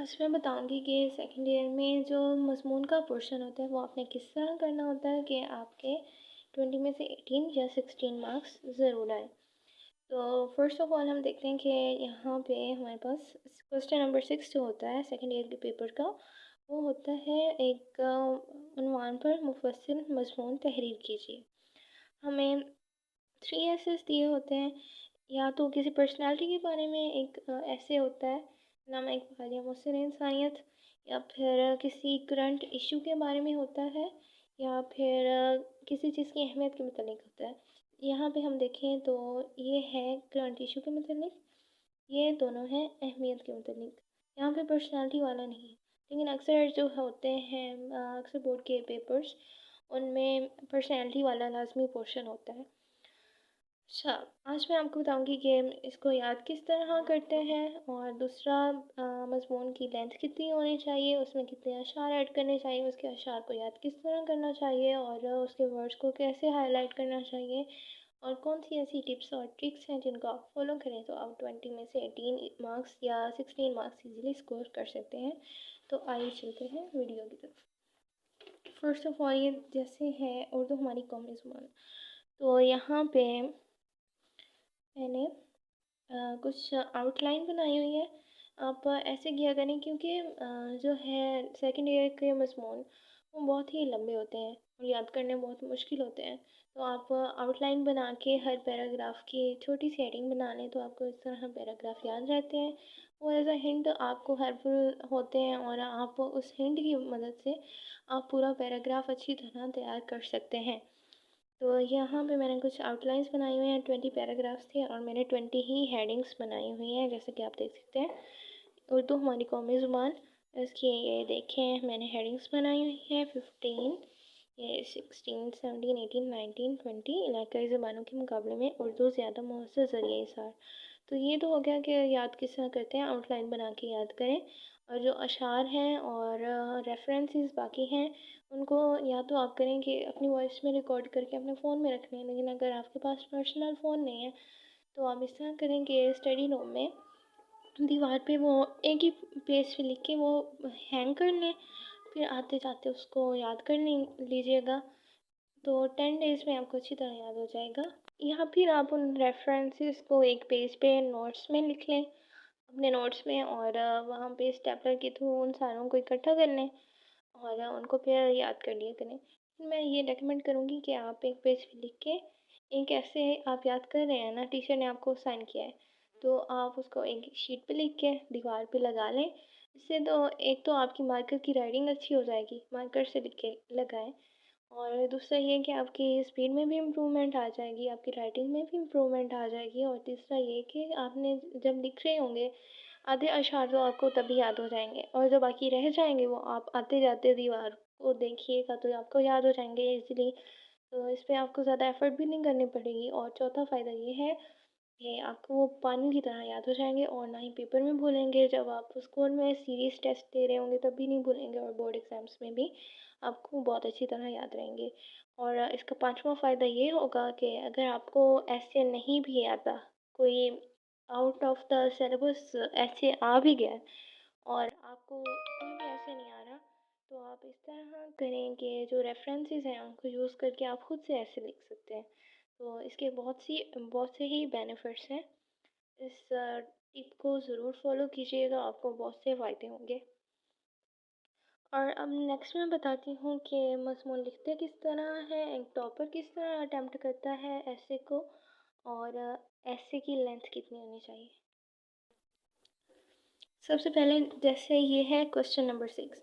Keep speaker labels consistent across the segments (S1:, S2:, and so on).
S1: आज मैं बताऊंगी कि सेकंड ईयर में जो मज़मून का पोर्शन होता है वो आपने किस तरह करना होता है कि आपके 20 में से 18 या 16 मार्क्स ज़रूर आए। तो फर्स्ट ऑफ ऑल हम देखते हैं कि यहाँ पे हमारे पास क्वेश्चन नंबर 6 जो होता है सेकंड ईयर के पेपर का, वो होता है एक उन्वान पर मुफस्सिल मज़मून तहरीर कीजिए। हमें 3 एसेस दिए होते हैं। या तो किसी पर्सनालिटी के बारे में एक ऐसे होता है, नामा इकबाल या मुहसिन इंसानियत, या फिर किसी करंट इशू के बारे में होता है, या फिर किसी चीज़ की अहमियत के मतलब होता है। यहाँ पे हम देखें तो ये है करंट इशू के मतलब, ये दोनों हैं अहमियत के मतलब। यहाँ पे पर्सनालिटी वाला नहीं है, लेकिन अक्सर जो होते हैं अक्सर बोर्ड के पेपर्स, उनमें पर्सनालिटी वाला लाजमी पोर्शन होता है। अच्छा, आज मैं आपको बताऊंगी कि इसको याद किस तरह करते हैं, और दूसरा मज़मून की लेंथ कितनी होनी चाहिए, उसमें कितने अशार ऐड करने चाहिए, उसके अशार को याद किस तरह करना चाहिए, और उसके वर्ड्स को कैसे हाईलाइट करना चाहिए, और कौन सी ऐसी टिप्स और ट्रिक्स हैं जिनको आप फॉलो करें तो आप 20 में से 18 मार्क्स या 16 मार्क्स इजीली स्कोर कर सकते हैं। तो आइए चलते हैं वीडियो की तरफ। फर्स्ट ऑफ ऑल ये जैसे है उर्दू हमारी कौमी ज़ुबान, तो यहाँ पे मैंने कुछ आउटलाइन बनाई हुई है। आप ऐसे किया करें क्योंकि जो है सेकंड ईयर के मज़मून वो बहुत ही लंबे होते हैं और याद करने बहुत मुश्किल होते हैं। तो आप आउटलाइन बना के हर पैराग्राफ की छोटी सी हेडिंग बना लें तो आपको इस तरह पैराग्राफ याद रहते हैं। वो एज अ हिंट आपको हेल्पफुल होते हैं और आप उस हिंट की मदद से आप पूरा पैराग्राफ अच्छी तरह तैयार कर सकते हैं। तो यहाँ पे मैंने कुछ आउटलाइंस बनाई हुई हैं। 20 पैराग्राफ्स थे और मैंने 20 ही हेडिंग्स बनाई हुई हैं, जैसे कि आप देख सकते हैं। उर्दू हमारी कौमी ज़ुबान, इसकी ये देखें मैंने हेडिंग्स बनाई हुई हैं 15, ये 16, 17, 18, 19, 20 इलाकाई ज़बानों के मुकाबले में उर्दू ज़्यादा मुअस्सर ज़रिए इशार। तो ये तो हो गया कि याद किस तरह करते हैं, आउटलाइन बना के याद करें। और जो अशार हैं और रेफरेंसेस बाकी हैं उनको या तो आप करें कि अपनी वॉइस में रिकॉर्ड करके अपने फ़ोन में रख लें, लेकिन अगर आपके पास पर्सनल फ़ोन नहीं है तो आप इस तरह करें कि स्टडी रूम में दीवार पे वो एक ही पेज पे लिख के वो हैंग कर लें, फिर आते जाते उसको याद कर लीजिएगा। तो 10 डेज़ में आपको अच्छी तरह याद हो जाएगा। या फिर आप उन रेफरेंसेस को एक पेज पे नोट्स में लिख लें अपने नोट्स में, और वहाँ पे स्टेपलर के थ्रू उन सारों को इकट्ठा कर लें और उनको फिर याद कर लिया करें। मैं ये रेकमेंड करूँगी कि आप एक पेज पे लिख के एक ऐसे आप याद कर रहे हैं ना, टीचर ने आपको साइन किया है तो आप उसको एक शीट पे लिख के दीवार पे लगा लें। इससे तो एक तो आपकी मार्कर की राइटिंग अच्छी हो जाएगी, मार्कर से लिख के लगाएं, और दूसरा ये कि आपकी स्पीड में भी इम्प्रूवमेंट आ जाएगी, आपकी राइटिंग में भी इम्प्रूवमेंट आ जाएगी, और तीसरा ये कि आपने जब लिख रहे होंगे आधे अशार तो आपको तभी याद हो जाएंगे, और जो बाकी रह जाएंगे वो आप आते जाते दीवार को देखिएगा तो आपको याद हो जाएंगे इजीली। तो इस पर आपको ज़्यादा एफर्ट भी नहीं करनी पड़ेगी। और चौथा फ़ायदा ये है कि आपको वो पानी की तरह याद हो जाएंगे और ना ही पेपर में भूलेंगे। जब आप स्कूल में सीरीज टेस्ट दे रहे होंगे तब भी नहीं भूलेंगे, और बोर्ड एग्ज़ाम्स में भी आपको बहुत अच्छी तरह याद रहेंगे। और इसका पांचवा फ़ायदा ये होगा कि अगर आपको ऐसे नहीं भी आता, कोई आउट ऑफ द सिलेबस ऐसे आ भी गया और आपको कोई भी ऐसे नहीं आ रहा, तो आप इस तरह करें कि जो रेफरेंसेस हैं उनको यूज़ करके आप खुद से ऐसे लिख सकते हैं। तो इसके बहुत से ही बेनिफिट्स हैं। इस टिप को ज़रूर फॉलो कीजिएगा, आपको बहुत से फ़ायदे होंगे। और अब नेक्स्ट मैं बताती हूँ कि मज़मून लिखते किस तरह है, एक टॉपर किस तरह अटेम्प्ट करता है ऐसे को, और ऐसे की लेंथ कितनी होनी चाहिए। सबसे पहले जैसे ये है क्वेश्चन नंबर 6,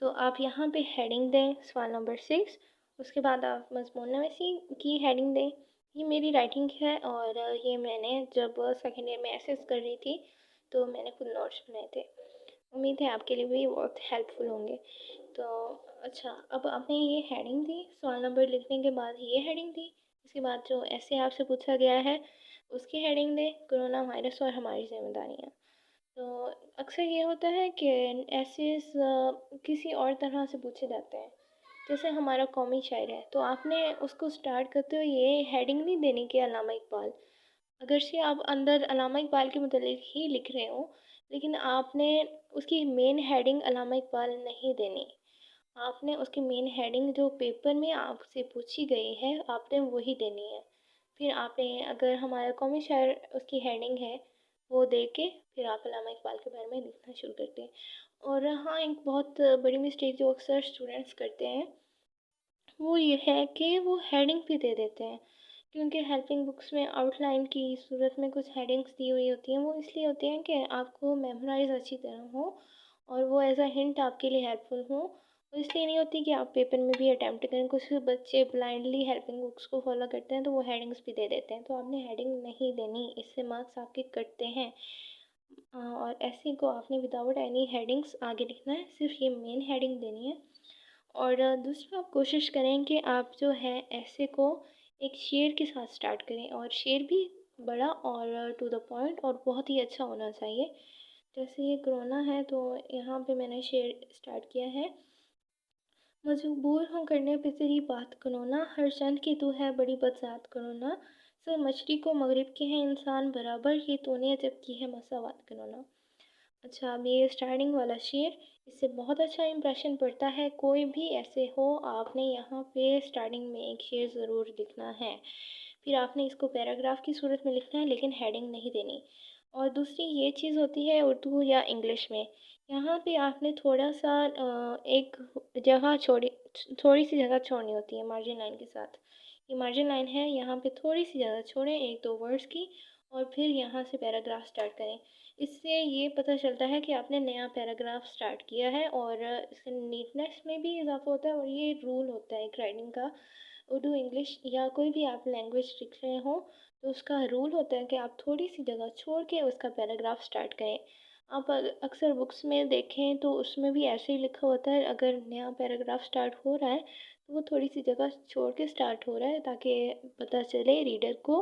S1: तो आप यहाँ पे हेडिंग दें सवाल नंबर 6, उसके बाद आप मज़मून नवीसी की हेडिंग दें। ये मेरी राइटिंग है और ये मैंने जब सेकेंड ईयर में एसेस कर रही थी तो मैंने खुद नोट्स बनाए थे। उम्मीद है आपके लिए भी बहुत हेल्पफुल होंगे। तो अच्छा, अब आपने ये हेडिंग दी, सवाल नंबर लिखने के बाद ये हेडिंग दी, इसके बाद जो ऐसे आपसे पूछा गया है उसकी हेडिंग दें, कोरोना वायरस और हमारी जिम्मेदारियाँ। तो अक्सर ये होता है कि ऐसे किसी और तरह से पूछे जाते हैं, जैसे हमारा कौमी शायर है तो आपने उसको स्टार्ट करते हुए ये हेडिंग नहीं देनी कि अल्लामा इकबाल, अगर से आप अंदर अल्लामा इकबाल के मतलब ही लिख रहे हो, लेकिन आपने उसकी मेन हेडिंग अल्लामा इकबाल नहीं देनी। आपने उसकी मेन हेडिंग जो पेपर में आपसे पूछी गई है आपने वही देनी है। फिर आपने अगर हमारा कौमी शायर उसकी हेडिंग है वो दे के फिर आप अल्लामा इकबाल के बारे में लिखना शुरू करते हैं। और हाँ, एक बहुत बड़ी मिस्टेक जो अक्सर स्टूडेंट्स करते हैं वो ये है कि वो हेडिंग भी दे देते हैं, क्योंकि हेल्पिंग बुक्स में आउटलाइन की सूरत में कुछ हेडिंग्स दी हुई होती हैं। वो इसलिए होती हैं कि आपको मेमोराइज अच्छी तरह हो और वो एज अ हिंट आपके लिए हेल्पफुल हो। वो इसलिए नहीं होती कि आप पेपर में भी अटैम्प्ट करें। कुछ बच्चे ब्लाइंडली हेल्पिंग बुक्स को फॉलो करते हैं तो वो हेडिंग्स भी दे देते हैं, तो आपने हेडिंग नहीं देनी, इससे मार्क्स आपके कटते हैं। और ऐसे को आपने विदाउट एनी हेडिंग्स आगे लिखना है, सिर्फ ये मेन हेडिंग देनी है। और दूसरा, आप कोशिश करें कि आप जो है ऐसे को एक शेर के साथ स्टार्ट करें, और शेर भी बड़ा और टू द पॉइंट और बहुत ही अच्छा होना चाहिए। जैसे ये कोरोना है तो यहाँ पे मैंने शेर स्टार्ट किया है। मजबूर हूँ करने पे तेरी बात करो ना, हर चंद की तू है बड़ी बदजात करो ना, सब मशरिक़ को मगरिब के हैं इंसान बराबर, ये तूने जब की है मसावत करो ना। अच्छा, अब ये स्टार्टिंग वाला शेर, इससे बहुत अच्छा इंप्रेशन पड़ता है। कोई भी ऐसे हो, आपने यहाँ पे स्टार्टिंग में एक शेर ज़रूर लिखना है। फिर आपने इसको पैराग्राफ की सूरत में लिखना है, लेकिन हेडिंग नहीं देनी। और दूसरी ये चीज़ होती है उर्दू या इंग्लिश में, यहाँ पे आपने थोड़ा सा एक जगह छोड़ी, थोड़ी सी जगह छोड़नी होती है मार्जिन लाइन के साथ। ये मार्जिन लाइन है, यहाँ पे थोड़ी सी जगह छोड़ें एक दो वर्ड्स की, और फिर यहाँ से पैराग्राफ स्टार्ट करें। इससे ये पता चलता है कि आपने नया पैराग्राफ स्टार्ट किया है, और इससे नीटनेस में भी इजाफा होता है। और ये रूल होता है एक राइटिंग का, उर्दू इंग्लिश या कोई भी आप लैंग्वेज सीख रहे हो तो उसका रूल होता है कि आप थोड़ी सी जगह छोड़ के उसका पैराग्राफ स्टार्ट करें। आप अक्सर बुक्स में देखें तो उसमें भी ऐसे ही लिखा होता है, अगर नया पैराग्राफ स्टार्ट हो रहा है तो वो थोड़ी सी जगह छोड़ के स्टार्ट हो रहा है, ताकि पता चले रीडर को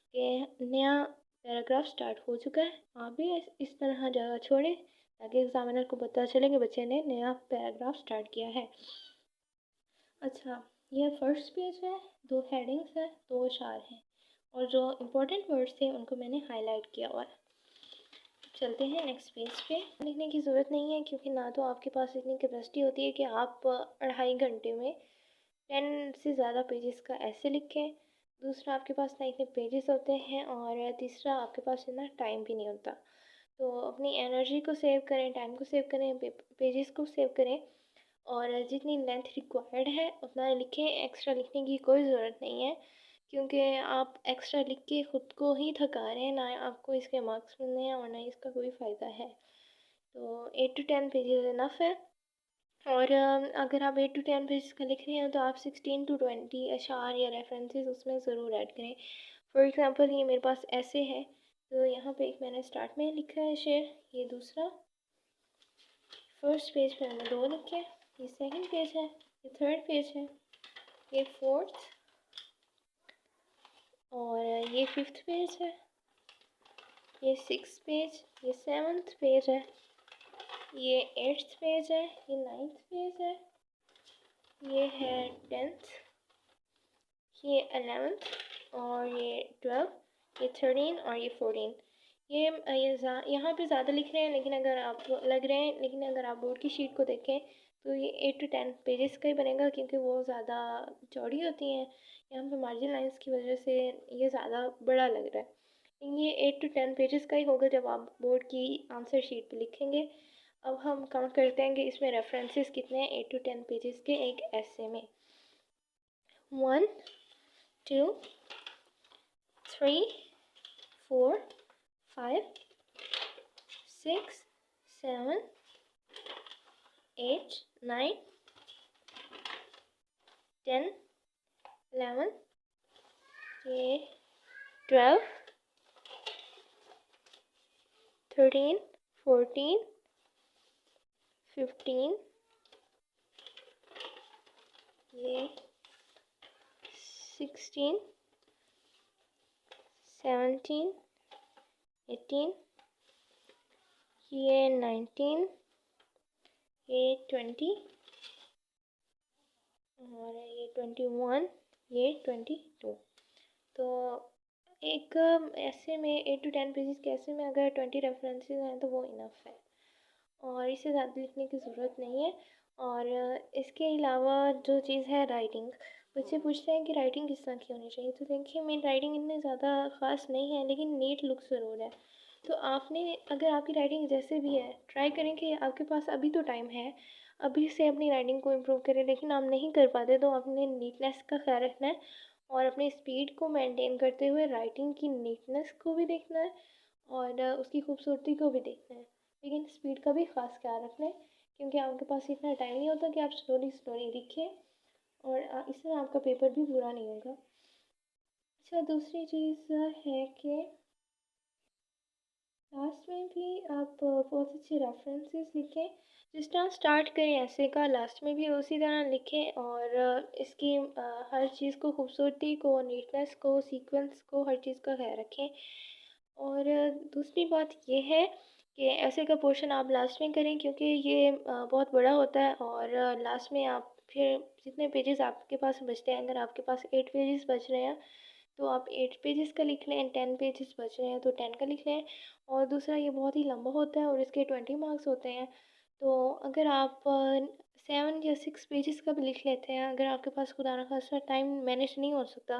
S1: कि नया पैराग्राफ स्टार्ट हो चुका है। आप भी इस तरह जगह छोड़ें ताकि एग्जामिनर को पता चले कि बच्चे ने नया पैराग्राफ स्टार्ट किया है। अच्छा, यह फर्स्ट पेज है, दो हेडिंग्स है, दो अशार हैं, और जो इम्पोर्टेंट वर्ड्स थे उनको मैंने हाईलाइट किया हुआ है। चलते हैं नेक्स्ट पेज पे। लिखने की ज़रूरत नहीं है, क्योंकि ना तो आपके पास इतनी कैपेसिटी होती है कि आप 2.5 घंटे में 10 से ज़्यादा पेजेस का ऐसे लिखें। दूसरा, आपके पास ना इतने पेजेस होते हैं, और तीसरा, आपके पास इतना टाइम भी नहीं होता। तो अपनी एनर्जी को सेव करें, टाइम को सेव करें, पेजेस को सेव करें, और जितनी लेंथ रिक्वायर्ड है उतना लिखें। एक्स्ट्रा लिखने की कोई ज़रूरत नहीं है, क्योंकि आप एक्स्ट्रा लिख के ख़ुद को ही थका रहे हैं, ना आपको इसके मार्क्स मिलने हैं और ना इसका कोई फ़ायदा है। तो 8 to 10 पेजेस इनफ है। और अगर आप 8 to 10 पेजेस का लिख रहे हैं तो आप 16 to 20 अशार या रेफरेंसेस उसमें ज़रूर ऐड करें। फॉर एग्ज़ाम्पल, ये मेरे पास ऐसे है, तो यहाँ पे एक मैंने स्टार्ट में लिखा है शेर, ये दूसरा, फर्स्ट पेज पे मैंने 2 लिखे, ये सेकंड पेज है, ये थर्ड पेज है, ये फोर्थ, और ये फिफ्थ पेज है, ये सिक्स पेज, ये सेवन्थ पेज है, ये एट्थ पेज है, ये नाइन्थ पेज है, ये है 10th, ये 11th, और ये 12, ये 13 और ये 14। ये यहाँ पे ज़्यादा लिख रहे हैं, लेकिन अगर आप लग रहे हैं, लेकिन अगर आप बोर्ड की शीट को देखें तो ये 8 to 10 पेजेस का ही बनेगा, क्योंकि वो ज़्यादा चौड़ी होती हैं। यहाँ पे मार्जिन लाइंस की वजह से ये ज़्यादा बड़ा लग रहा है, लेकिन ये 8 to 10 पेजेस का ही होगा जब आप बोर्ड की आंसर शीट पे लिखेंगे। अब हम काउंट करते हैं कि इसमें रेफरेंसेस कितने हैं 8 to 10 पेजेस के एक ऐसे में। 1 2 3 4 5 6 7 8 9 10 11 ये 12 13 14 15 ये 16 17 18 ये 19 ये 20 और ये 21 ये 22। तो एक ऐसे में 8 to 10 पेजेस के ऐसे में अगर 20 रेफरेंसेस हैं तो वो इनफ है, और इससे ज़्यादा लिखने की ज़रूरत नहीं है। और इसके अलावा जो चीज़ है राइटिंग, मुझसे पूछते हैं कि राइटिंग किस तरह की होनी चाहिए, तो देखिए मेरी राइटिंग इतनी ज़्यादा ख़ास नहीं है, लेकिन नीट लुक ज़रूर है। तो आपने, अगर आपकी राइटिंग जैसे भी है, ट्राई करें कि आपके पास अभी तो टाइम है, अभी से अपनी राइटिंग को इम्प्रूव करें। लेकिन आप नहीं कर पाते तो अपने नीटनेस का ख्याल रखना है, और अपनी स्पीड को मेंटेन करते हुए राइटिंग की नीटनेस को भी देखना है, और उसकी खूबसूरती को भी देखना है। लेकिन स्पीड का भी ख़ास ख्याल रखना है, क्योंकि आपके पास इतना टाइम नहीं होता कि आप स्लोली स्लोली लिखें, और इससे आपका पेपर भी पूरा नहीं होगा। अच्छा, दूसरी चीज़ है कि लास्ट में भी आप बहुत अच्छे रेफरेंसेस लिखें। जिस तरह स्टार्ट करें ऐसे का लास्ट में भी उसी तरह लिखें, और इसकी हर चीज़ को, खूबसूरती को, नीटनेस को, सीक्वेंस को, हर चीज़ का ख्याल रखें। और दूसरी बात ये है कि ऐसे का पोर्शन आप लास्ट में करें, क्योंकि ये बहुत बड़ा होता है, और लास्ट में आप फिर जितने पेजेस आपके पास बचते हैं, अगर आपके पास 8 पेजेस बच रहे हैं तो आप 8 पेजेस का लिख लें, 10 पेजेस बच रहे हैं तो 10 का लिख लें। और दूसरा, ये बहुत ही लंबा होता है और इसके 20 मार्क्स होते हैं, तो अगर आप 7 या 6 पेजेस का भी लिख लेते हैं, अगर आपके पास खुदा न खास्ता टाइम मैनेज नहीं हो सकता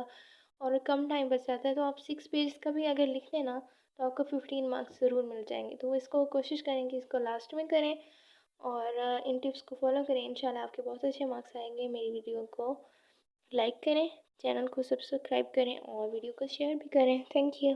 S1: और कम टाइम बच जाता है, तो आप 6 पेजेस का भी अगर लिख लें ना, तो आपको 15 मार्क्स ज़रूर मिल जाएंगे। तो इसको कोशिश करें कि इसको लास्ट में करें, और इन टिप्स को फॉलो करें। इंशाल्लाह आपके बहुत अच्छे मार्क्स आएंगे। मेरी वीडियो को लाइक करें, चैनल को सब्सक्राइब करें और वीडियो को शेयर भी करें। Thank you.